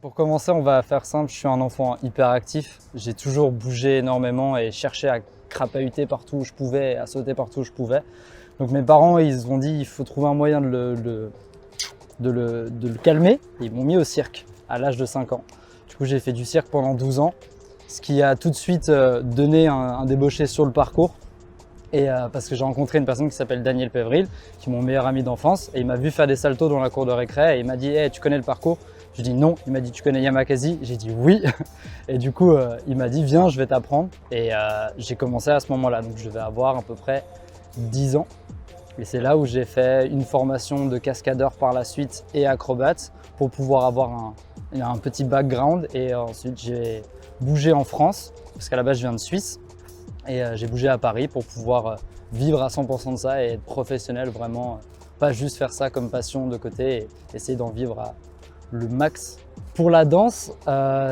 Pour commencer, on va faire simple, je suis un enfant hyper actif. J'ai toujours bougé énormément et cherché à crapahuter partout où je pouvais, à sauter partout où je pouvais. Donc mes parents, ils ont dit il faut trouver un moyen de le calmer. Ils m'ont mis au cirque à l'âge de 5 ans. Du coup, j'ai fait du cirque pendant 12 ans, ce qui a tout de suite donné un débauché sur le parcours. Et parce que j'ai rencontré une personne qui s'appelle Daniel Pévril, qui est mon meilleur ami d'enfance, et il m'a vu faire des saltos dans la cour de récré et il m'a dit hey, tu connais le parcours? Je lui ai dit non. Il m'a dit tu connais Yamakasi? J'ai dit oui. Et du coup il m'a dit viens, je vais t'apprendre. Et j'ai commencé à ce moment-là, donc je vais avoir à peu près 10 ans. Et c'est là où j'ai fait une formation de cascadeur par la suite et acrobate pour pouvoir avoir un petit background. Et ensuite j'ai bougé en France, parce qu'à la base je viens de Suisse. Et j'ai bougé à Paris pour pouvoir vivre à 100% de ça et être professionnel vraiment, pas juste faire ça comme passion de côté et essayer d'en vivre à le max. Pour la danse,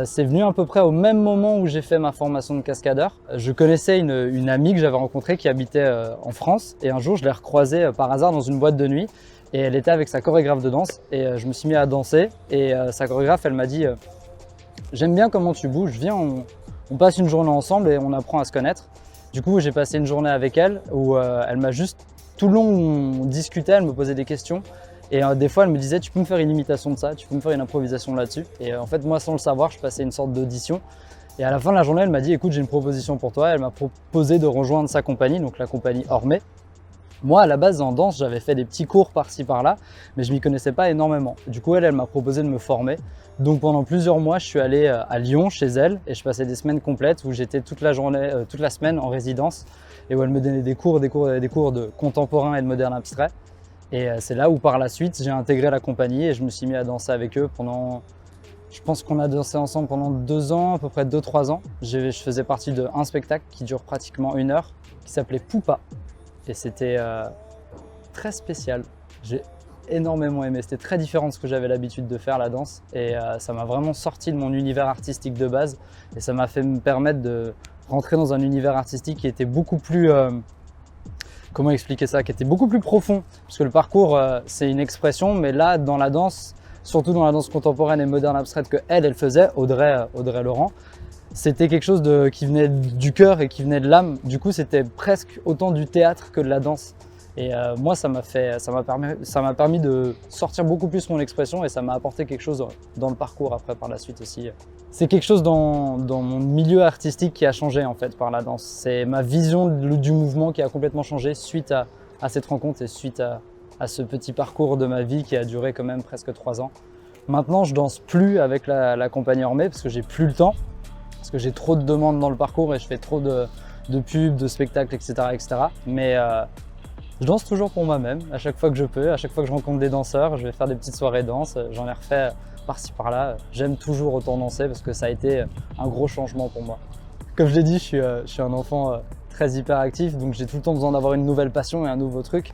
c'est venu à peu près au même moment où j'ai fait ma formation de cascadeur. Je connaissais une amie que j'avais rencontrée qui habitait en France et un jour je l'ai recroisée par hasard dans une boîte de nuit et elle était avec sa chorégraphe de danse et je me suis mis à danser et sa chorégraphe elle m'a dit j'aime bien comment tu bouges, viens on passe une journée ensemble et on apprend à se connaître. Du coup, j'ai passé une journée avec elle où elle m'a juste, tout le long où on discutait, elle me posait des questions. Et des fois, elle me disait, tu peux me faire une imitation de ça, tu peux me faire une improvisation là-dessus. Et en fait, moi, sans le savoir, je passais une sorte d'audition. Et à la fin de la journée, elle m'a dit, écoute, j'ai une proposition pour toi. Elle m'a proposé de rejoindre sa compagnie, donc la compagnie Ormé. Moi, à la base, en danse, j'avais fait des petits cours par-ci, par-là, mais je m'y connaissais pas énormément. Du coup, elle m'a proposé de me former. Donc pendant plusieurs mois, je suis allé à Lyon chez elle et je passais des semaines complètes où j'étais toute la journée, toute la semaine en résidence et où elle me donnait des cours de contemporain et de moderne abstrait. Et c'est là où par la suite, j'ai intégré la compagnie et je me suis mis à danser avec eux pendant, je pense qu'on a dansé ensemble pendant 2 ans, à peu près 2-3 ans. Je faisais partie d'un spectacle qui dure pratiquement 1 heure, qui s'appelait Poupa. Et c'était très spécial. J'ai énormément aimé. C'était très différent de ce que j'avais l'habitude de faire, la danse. Et ça m'a vraiment sorti de mon univers artistique de base. Et ça m'a fait me permettre de rentrer dans un univers artistique qui était beaucoup plus... comment expliquer ça? Qui était beaucoup plus profond. Parce que le parcours, c'est une expression. Mais là, dans la danse, surtout dans la danse contemporaine et moderne abstraite que elle faisait, Audrey Laurent, c'était quelque chose qui venait du cœur et qui venait de l'âme. Du coup, c'était presque autant du théâtre que de la danse. Et moi, ça m'a permis de sortir beaucoup plus mon expression et ça m'a apporté quelque chose dans le parcours après par la suite aussi. C'est quelque chose dans mon milieu artistique qui a changé en fait par la danse. C'est ma vision du mouvement qui a complètement changé suite à cette rencontre et suite à ce petit parcours de ma vie qui a duré quand même presque 3 ans. Maintenant, je danse plus avec la compagnie Ormé parce que j'ai plus le temps. Parce que j'ai trop de demandes dans le parcours et je fais trop de pubs, de spectacles, etc. Mais je danse toujours pour moi-même, à chaque fois que je peux, à chaque fois que je rencontre des danseurs, je vais faire des petites soirées danse, j'en ai refait par-ci par-là. J'aime toujours autant danser parce que ça a été un gros changement pour moi. Comme je l'ai dit, je suis un enfant très hyperactif, donc j'ai tout le temps besoin d'avoir une nouvelle passion et un nouveau truc.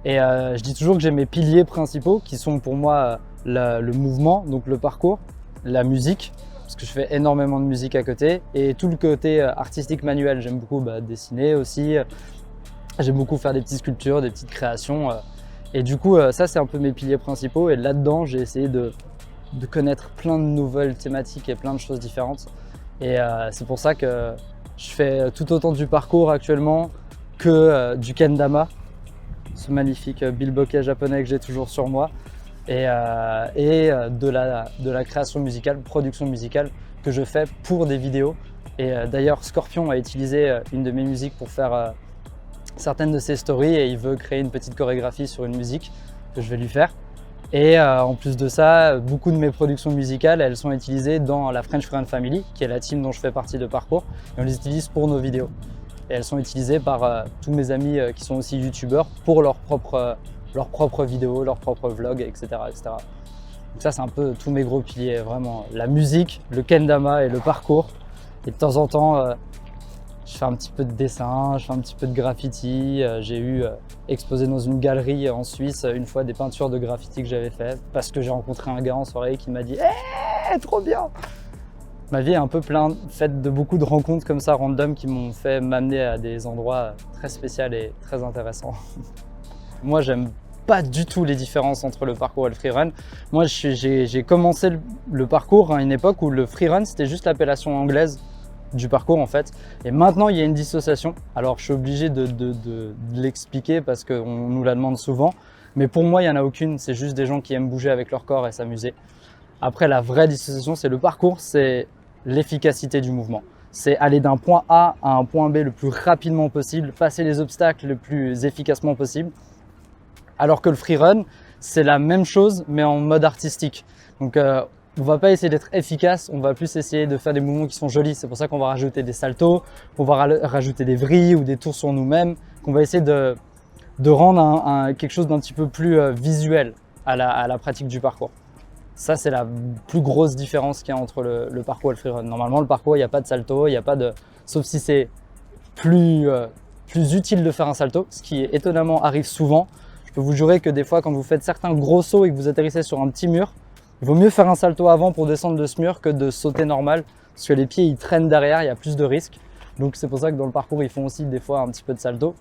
Et je dis toujours que j'ai mes piliers principaux qui sont pour moi le mouvement, donc le parcours, la musique, parce que je fais énormément de musique à côté, et tout le côté artistique manuel. J'aime beaucoup dessiner aussi, j'aime beaucoup faire des petites sculptures, des petites créations. Et du coup, ça c'est un peu mes piliers principaux, et là-dedans j'ai essayé de connaître plein de nouvelles thématiques et plein de choses différentes. Et c'est pour ça que je fais tout autant du parcours actuellement que du kendama, ce magnifique bilboquet japonais que j'ai toujours sur moi. Et de la création musicale, production musicale que je fais pour des vidéos. Et d'ailleurs, Scorpion a utilisé une de mes musiques pour faire certaines de ses stories et il veut créer une petite chorégraphie sur une musique que je vais lui faire. Et en plus de ça, beaucoup de mes productions musicales, elles sont utilisées dans la French Friend Family, qui est la team dont je fais partie de parcours, et on les utilise pour nos vidéos. Et elles sont utilisées par tous mes amis qui sont aussi youtubeurs pour leurs propres vidéos, leurs propres vlogs, etc. Donc ça, c'est un peu tous mes gros piliers, vraiment. La musique, le kendama et le parcours. Et de temps en temps, je fais un petit peu de dessin, je fais un petit peu de graffiti. J'ai eu exposé dans une galerie en Suisse une fois des peintures de graffiti que j'avais fait parce que j'ai rencontré un gars en soirée qui m'a dit « Hey, trop bien !» Ma vie est un peu faite de beaucoup de rencontres comme ça, random, qui m'ont fait m'amener à des endroits très spéciaux et très intéressants. Moi, j'aime pas du tout les différences entre le parcours et le freerun. Moi, j'ai commencé le parcours à une époque où le freerun, c'était juste l'appellation anglaise du parcours en fait. Et maintenant, il y a une dissociation. Alors, je suis obligé de l'expliquer parce qu'on nous la demande souvent. Mais pour moi, il n'y en a aucune. C'est juste des gens qui aiment bouger avec leur corps et s'amuser. Après, la vraie dissociation, c'est le parcours, c'est l'efficacité du mouvement. C'est aller d'un point A à un point B le plus rapidement possible, passer les obstacles le plus efficacement possible. Alors que le freerun, c'est la même chose, mais en mode artistique. Donc, on va pas essayer d'être efficace, on va plus essayer de faire des mouvements qui sont jolis. C'est pour ça qu'on va rajouter des saltos, qu'on va rajouter des vrilles ou des tours sur nous-mêmes, qu'on va essayer de rendre quelque chose d'un petit peu plus visuel à la pratique du parcours. Ça, c'est la plus grosse différence qu'il y a entre le parcours et le freerun. Normalement, le parcours, il n'y a pas de salto, il n'y a pas de... Sauf si c'est plus utile de faire un salto, ce qui étonnamment arrive souvent. Je peux vous jurer que des fois, quand vous faites certains gros sauts et que vous atterrissez sur un petit mur, il vaut mieux faire un salto avant pour descendre de ce mur que de sauter normal, parce que les pieds, ils traînent derrière, il y a plus de risques. Donc, c'est pour ça que dans le parcours, ils font aussi des fois un petit peu de salto.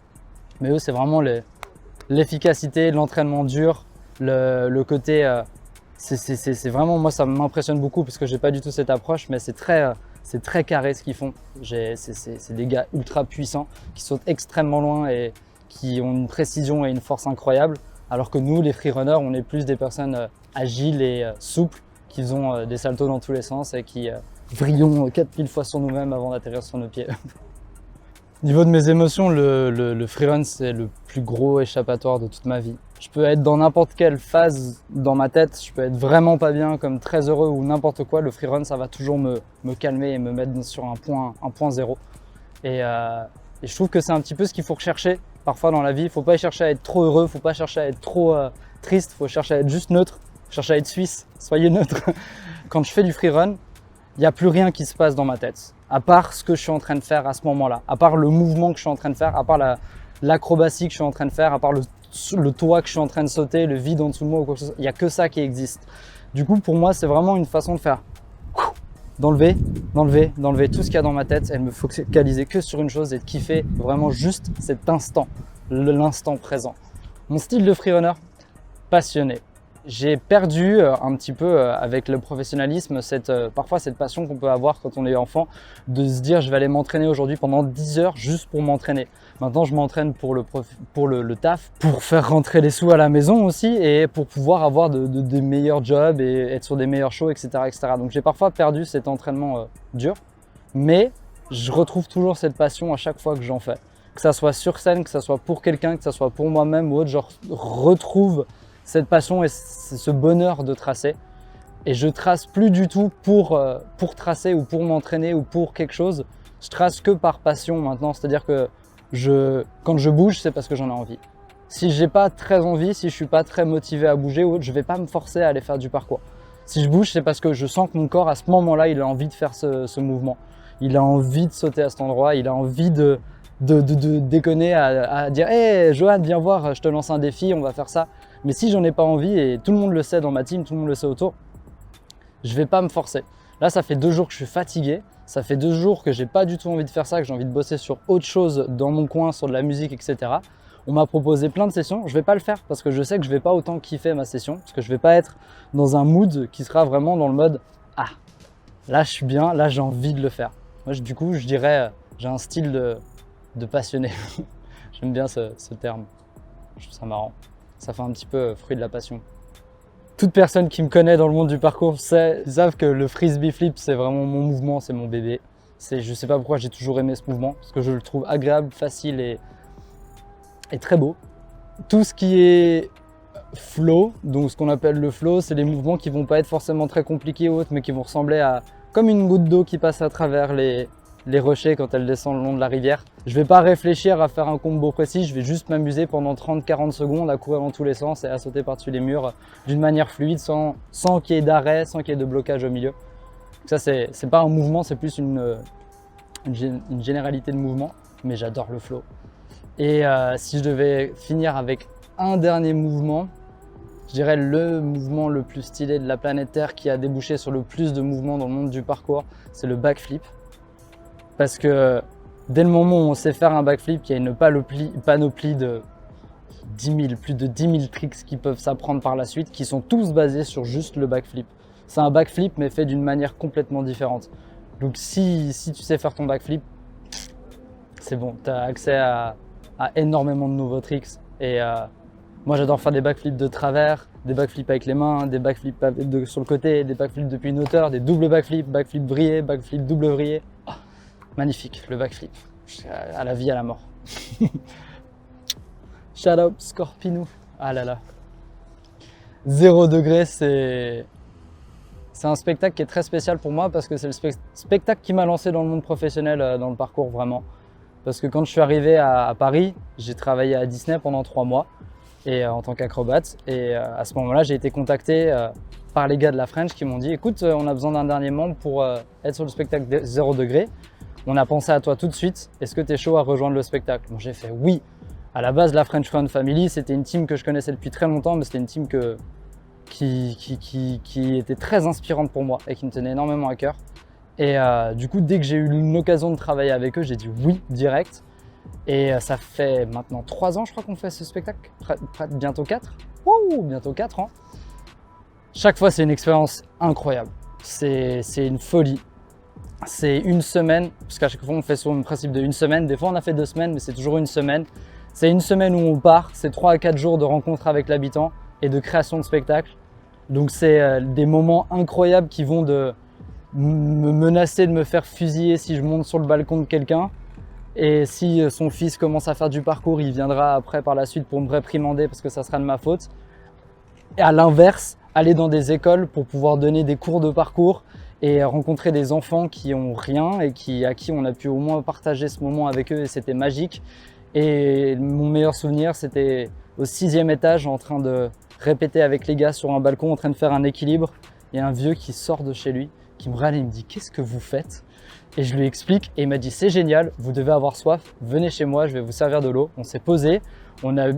Mais eux, c'est vraiment l'efficacité, l'entraînement dur, le côté... c'est vraiment, moi ça m'impressionne beaucoup parce que j'ai pas du tout cette approche, mais c'est très carré ce qu'ils font. C'est des gars ultra puissants qui sautent extrêmement loin et qui ont une précision et une force incroyable, alors que nous, les freerunners, on est plus des personnes agiles et souples qui ont des saltos dans tous les sens et qui vrillons 4000 fois sur nous-mêmes avant d'atterrir sur nos pieds. Niveau de mes émotions, le freerun, c'est le plus gros échappatoire de toute ma vie. Je peux être dans n'importe quelle phase dans ma tête, je peux être vraiment pas bien, comme très heureux ou n'importe quoi. Le freerun, ça va toujours me calmer et me mettre sur un point zéro. Et je trouve que c'est un petit peu ce qu'il faut rechercher parfois dans la vie. Il ne faut pas chercher à être trop heureux, il ne faut pas chercher à être trop triste, il faut chercher à être juste neutre, il faut chercher à être suisse, soyez neutre. Quand je fais du freerun, il n'y a plus rien qui se passe dans ma tête, à part ce que je suis en train de faire à ce moment-là, à part le mouvement que je suis en train de faire, à part l'acrobatie que je suis en train de faire, à part le toit que je suis en train de sauter, le vide en dessous de moi ou quoi que ce soit. Il n'y a que ça qui existe. Du coup, pour moi, c'est vraiment une façon de faire d'enlever tout ce qu'il y a dans ma tête et de me focaliser que sur une chose et de kiffer vraiment juste cet instant, l'instant présent. Mon style de freerunner, passionné. J'ai perdu un petit peu avec le professionnalisme parfois cette passion qu'on peut avoir quand on est enfant de se dire je vais aller m'entraîner aujourd'hui pendant 10 heures juste pour m'entraîner. Maintenant je m'entraîne pour le taf, pour faire rentrer les sous à la maison aussi et pour pouvoir avoir des meilleurs jobs et être sur des meilleurs shows, etc. etc. Donc j'ai parfois perdu cet entraînement dur, mais je retrouve toujours cette passion à chaque fois que j'en fais. Que ça soit sur scène, que ça soit pour quelqu'un, que ça soit pour moi-même ou autre, je retrouve cette passion et ce bonheur de tracer. Et je trace plus du tout pour tracer ou pour m'entraîner ou pour quelque chose. Je trace que par passion maintenant. C'est-à-dire que quand je bouge, c'est parce que j'en ai envie. Si j'ai pas très envie, si je suis pas très motivé à bouger ou autre, je vais pas me forcer à aller faire du parcours. Si je bouge, c'est parce que je sens que mon corps, à ce moment-là, il a envie de faire ce mouvement. Il a envie de sauter à cet endroit. Il a envie de déconner, à dire « Hey, Johan, viens voir, je te lance un défi, on va faire ça. » Mais si j'en ai pas envie, et tout le monde le sait dans ma team, tout le monde le sait autour, je vais pas me forcer. Là, ça fait 2 jours que je suis fatigué, ça fait 2 jours que j'ai pas du tout envie de faire ça, que j'ai envie de bosser sur autre chose dans mon coin, sur de la musique, etc. On m'a proposé plein de sessions, je vais pas le faire parce que je sais que je vais pas autant kiffer ma session, parce que je vais pas être dans un mood qui sera vraiment dans le mode « Ah, là je suis bien, là j'ai envie de le faire ». Moi, du coup, je dirais, j'ai un style de passionné. J'aime bien ce terme, je trouve ça marrant. Ça fait un petit peu fruit de la passion. Toute personne qui me connaît dans le monde du parcours savent que le frisbee flip, c'est vraiment mon mouvement, c'est mon bébé. Je sais pas pourquoi j'ai toujours aimé ce mouvement, parce que je le trouve agréable, facile et très beau. Tout ce qui est flow, donc ce qu'on appelle le flow, c'est les mouvements qui vont pas être forcément très compliqués ou autres, mais qui vont ressembler à comme une goutte d'eau qui passe à travers les rochers quand elle descend le long de la rivière. Je vais pas réfléchir à faire un combo précis, je vais juste m'amuser pendant 30-40 secondes à courir dans tous les sens et à sauter par-dessus les murs d'une manière fluide, sans qu'il y ait d'arrêt, sans qu'il y ait de blocage au milieu. Donc ça, c'est pas un mouvement, c'est plus une généralité de mouvement, mais j'adore le flow. Et si je devais finir avec un dernier mouvement, je dirais le mouvement le plus stylé de la planète Terre qui a débouché sur le plus de mouvements dans le monde du parcours, c'est le backflip. Parce que dès le moment où on sait faire un backflip, il y a une panoplie plus de 10 000 tricks qui peuvent s'apprendre par la suite, qui sont tous basés sur juste le backflip. C'est un backflip mais fait d'une manière complètement différente. Donc si tu sais faire ton backflip, c'est bon, tu as accès à énormément de nouveaux tricks. Et moi j'adore faire des backflips de travers, des backflips avec les mains, des backflips sur le côté, des backflips depuis une hauteur, des doubles backflips, backflip vrillé, backflip double vrillé. Oh, magnifique le backflip, à la vie, à la mort. Shout out Scorpinou. Ah là là. 0 degré, c'est un spectacle qui est très spécial pour moi parce que c'est le spectacle qui m'a lancé dans le monde professionnel, dans le parcours vraiment. Parce que quand je suis arrivé à Paris, j'ai travaillé à Disney pendant 3 mois et, en tant qu'acrobate. Et à ce moment-là, j'ai été contacté par les gars de la French qui m'ont dit « Écoute, on a besoin d'un dernier membre pour être sur le spectacle 0 degré. On a pensé à toi tout de suite. Est-ce que tu es chaud à rejoindre le spectacle ?» Bon, j'ai fait « Oui ». À la base, la French Fun Family, c'était une team que je connaissais depuis très longtemps, mais c'était une team qui était très inspirante pour moi et qui me tenait énormément à cœur. Et du coup, dès que j'ai eu l'occasion de travailler avec eux, j'ai dit oui direct. Et ça fait maintenant 3 ans, je crois qu'on fait ce spectacle, bientôt 4. Wouh, bientôt 4 ans. Chaque fois, c'est une expérience incroyable. C'est une folie. C'est une semaine, parce qu'à chaque fois, on fait sur le principe de une semaine. Des fois, on a fait 2 semaines, mais c'est toujours une semaine. C'est une semaine où on part, c'est 3 à 4 jours de rencontre avec l'habitant et de création de spectacle. Donc, c'est des moments incroyables qui vont de me menacer de me faire fusiller si je monte sur le balcon de quelqu'un. Et si son fils commence à faire du parcours, il viendra après par la suite pour me réprimander parce que ça sera de ma faute. Et à l'inverse, aller dans des écoles pour pouvoir donner des cours de parcours et rencontrer des enfants qui ont rien et à qui on a pu au moins partager ce moment avec eux et c'était magique. Et mon meilleur souvenir, c'était au 6e étage en train de répéter avec les gars sur un balcon en train de faire un équilibre. Il y a un vieux qui sort de chez lui, qui me râle et me dit « Qu'est-ce que vous faites ?» Et je lui explique et il m'a dit « C'est génial, vous devez avoir soif, venez chez moi, je vais vous servir de l'eau. » On s'est posé,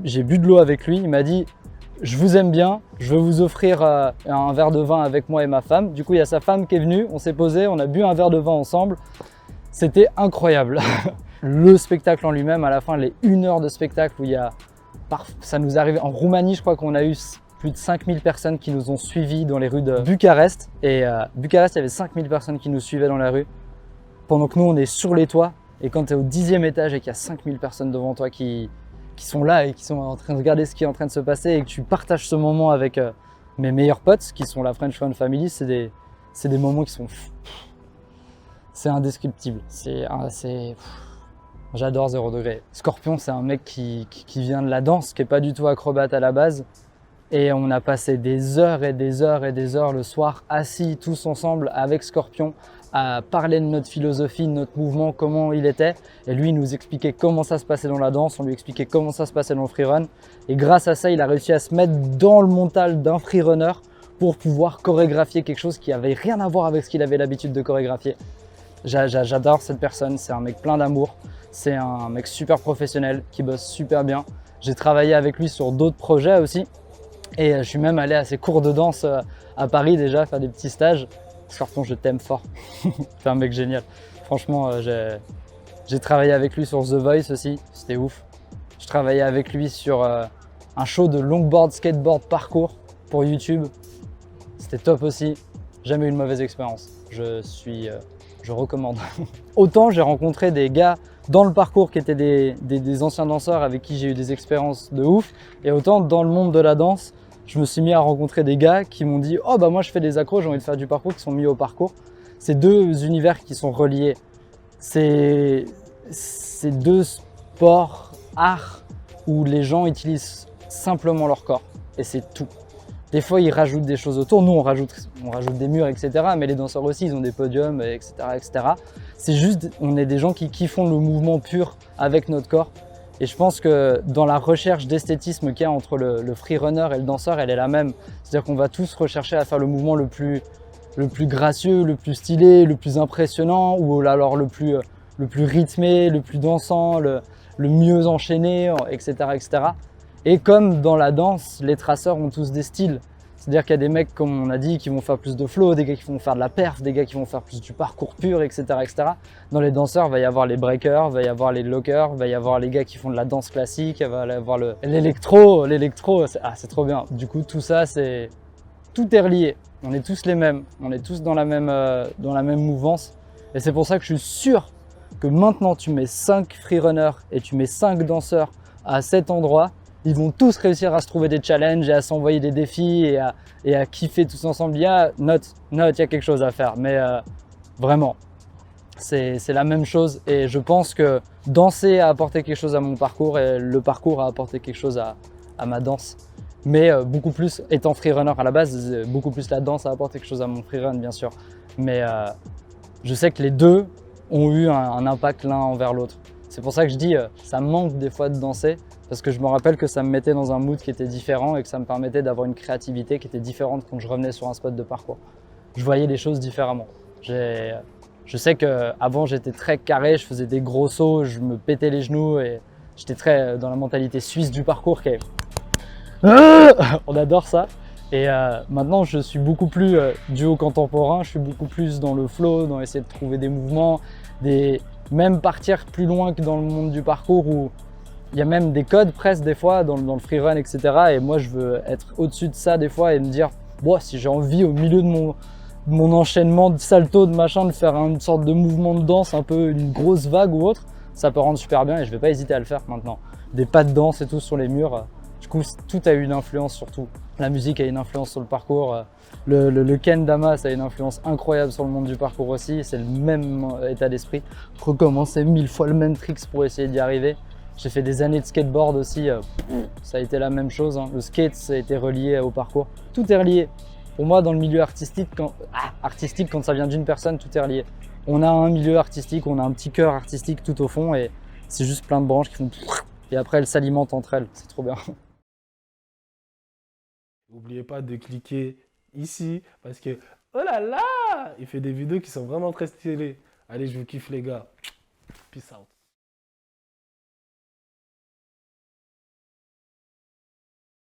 j'ai bu de l'eau avec lui, il m'a dit « Je vous aime bien, je veux vous offrir un verre de vin avec moi et ma femme. » Du coup, il y a sa femme qui est venue, on s'est posé, on a bu un verre de vin ensemble. C'était incroyable. Le spectacle en lui-même, à la fin, les 1 heure de spectacle où ça nous arrive en Roumanie, je crois qu'on a eu plus de 5000 personnes qui nous ont suivis dans les rues de Bucarest. Et Bucarest, il y avait 5000 personnes qui nous suivaient dans la rue. Pendant que nous, on est sur les toits. Et quand tu es au 10e étage et qu'il y a 5000 personnes devant toi qui sont là et qui sont en train de regarder ce qui est en train de se passer et que tu partages ce moment avec mes meilleurs potes, qui sont la French Fun Family, c'est des moments qui sont... C'est indescriptible. J'adore 0 degré. Scorpion, c'est un mec qui vient de la danse, qui n'est pas du tout acrobate à la base. Et on a passé des heures et des heures et des heures le soir assis tous ensemble avec Scorpion à parler de notre philosophie, de notre mouvement, comment il était. Et lui, il nous expliquait comment ça se passait dans la danse, on lui expliquait comment ça se passait dans le freerun. Et grâce à ça, il a réussi à se mettre dans le mental d'un freerunner pour pouvoir chorégraphier quelque chose qui n'avait rien à voir avec ce qu'il avait l'habitude de chorégraphier. J'adore cette personne, c'est un mec plein d'amour, c'est un mec super professionnel qui bosse super bien. J'ai travaillé avec lui sur d'autres projets aussi. Et je suis même allé à ses cours de danse à Paris déjà, faire des petits stages. Scorpion, je t'aime fort. C'est un mec génial. Franchement, j'ai travaillé avec lui sur The Voice aussi, c'était ouf. Je travaillais avec lui sur un show de longboard, skateboard, parcours pour YouTube. C'était top aussi. Jamais eu une mauvaise expérience. Je recommande. Autant j'ai rencontré des gars dans le parcours qui étaient des anciens danseurs avec qui j'ai eu des expériences de ouf. Et autant dans le monde de la danse, je me suis mis à rencontrer des gars qui m'ont dit « Oh bah moi je fais des accros, j'ai envie de faire du parcours », qui sont mis au parcours. C'est 2 univers qui sont reliés. C'est 2 sports, arts, où les gens utilisent simplement leur corps. Et c'est tout. Des fois, ils rajoutent des choses autour. Nous, on rajoute des murs, etc. Mais les danseurs aussi, ils ont des podiums, etc. etc. C'est juste, on est des gens qui font le mouvement pur avec notre corps. Et je pense que dans la recherche d'esthétisme qu'il y a entre le freerunner et le danseur, elle est la même. C'est-à-dire qu'on va tous rechercher à faire le mouvement le plus gracieux, le plus stylé, le plus impressionnant, ou alors le plus rythmé, le plus dansant, le mieux enchaîné, etc., etc. Et comme dans la danse, les traceurs ont tous des styles. C'est-à-dire qu'il y a des mecs, comme on a dit, qui vont faire plus de flow, des gars qui vont faire de la perf, des gars qui vont faire plus du parcours pur, etc. etc. Dans les danseurs, il va y avoir les breakers, il va y avoir les lockers, il va y avoir les gars qui font de la danse classique, il va y avoir l'électro. L'électro, c'est trop bien. Du coup, tout ça, tout est relié. On est tous les mêmes, on est tous dans la même mouvance. Et c'est pour ça que je suis sûr que maintenant, tu mets 5 freerunners et tu mets 5 danseurs à cet endroit, ils vont tous réussir à se trouver des challenges et à s'envoyer des défis et à kiffer tous ensemble. Il y a il y a quelque chose à faire. Mais vraiment, c'est la même chose. Et je pense que danser a apporté quelque chose à mon parcours et le parcours a apporté quelque chose à ma danse. Mais beaucoup plus, étant freerunner à la base, beaucoup plus la danse a apporté quelque chose à mon freerun, bien sûr. Mais je sais que les deux ont eu un impact l'un envers l'autre. C'est pour ça que je dis, ça me manque des fois de danser, parce que je me rappelle que ça me mettait dans un mood qui était différent et que ça me permettait d'avoir une créativité qui était différente quand je revenais sur un spot de parcours. Je voyais les choses différemment. Je sais qu'avant j'étais très carré, je faisais des gros sauts, je me pétais les genoux et j'étais très dans la mentalité suisse du parcours qui est... On adore ça. Et maintenant je suis beaucoup plus duo contemporain, je suis beaucoup plus dans le flow, dans essayer de trouver des mouvements, même partir plus loin que dans le monde du parcours où il y a même des codes presque des fois dans le freerun, etc. Et moi je veux être au-dessus de ça des fois et me dire, bon, si j'ai envie au milieu de mon enchaînement de salto, de machin, de faire une sorte de mouvement de danse, un peu une grosse vague ou autre, ça peut rendre super bien et je vais pas hésiter à le faire maintenant. Des pas de danse et tout sur les murs, du coup tout a une influence sur tout. La musique a une influence sur le parcours, le Ken Damas a une influence incroyable sur le monde du parcours aussi, c'est le même état d'esprit. Recommencer 1000 fois le même tricks pour essayer d'y arriver. J'ai fait des années de skateboard aussi, ça a été la même chose, hein. Le skate, ça a été relié au parcours. Tout est relié. Pour moi, dans le milieu artistique, quand ça vient d'une personne, tout est relié. On a un milieu artistique, on a un petit cœur artistique tout au fond et c'est juste plein de branches qui font... Et après, elles s'alimentent entre elles, c'est trop bien. N'oubliez pas de cliquer ici parce que, oh là là, il fait des vidéos qui sont vraiment très stylées. Allez, je vous kiffe les gars. Peace out.